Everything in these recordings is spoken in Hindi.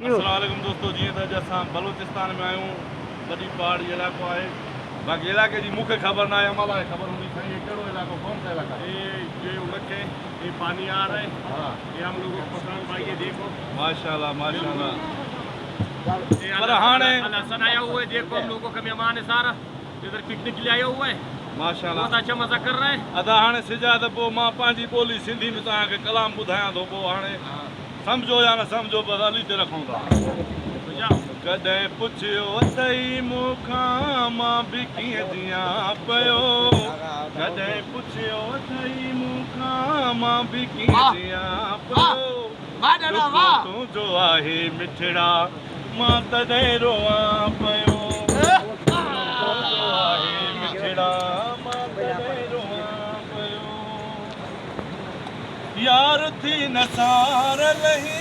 अस्सलामुअलैकुम दोस्तों, जीअं त असां बलूचिस्तान में आहियूं, वॾी पहाड़ी इलाइक़ो आहे। बाक़ी इलाइक़े जी मूंखे ख़बर न आहे, अमल आहे ख़बर हूंदी साईं। ये कहिड़ो इलाइक़ो, कौन सा इलाइक़ा है? ये उड़क है, ये पानी आ रहा है। हाँ, ये हम लोगों को पसंद भाई, ये देखो माशाल्लाह माशाल्लाह। ये पर हाणे हसन आया हुआ है, देखो हम लोगों का मेहमान है सारा, इधर पिकनिक के लिए आया हुआ है, माशाल्लाह बहुत अच्छा मजा कर रहा है। अदा हाणे सिजा त पोइ मां पंहिंजी ॿोली सिंधी में तव्हांखे कलाम ॿुधायां थो, पोइ हाणे सम्झो या न सम्झो, बसि हली ते रखूं था। कॾहिं पुछियो अथई मूंखां मां बि कीअं जियां पियो, कॾहिं पुछियो अथई मूंखां मां बि कीअं जियां पियो, तुंहिंजो आहे मिठड़ा मां तॾहिं रोआं पियो, तुंहिंजो आहे मिठड़ा मां तॾहिं रोआं पियो। यार थी नसार लही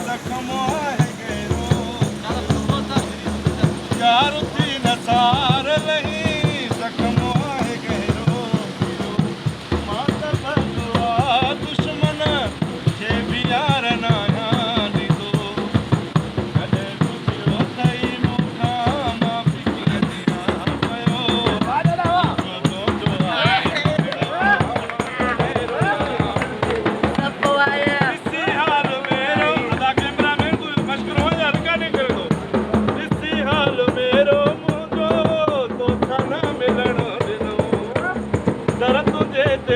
ज़ख़्म आहे गहरो, यार थी नसार लही ज़ख़्म आहे गहरो, मां त बदुआ दुश्मन खे बि यार न आहियां ॾींदो, कॾहिं पुछियो अथई मूंखां मां बि कीअं जियां पियो, तुंहिंजो आहे दर तुझे ते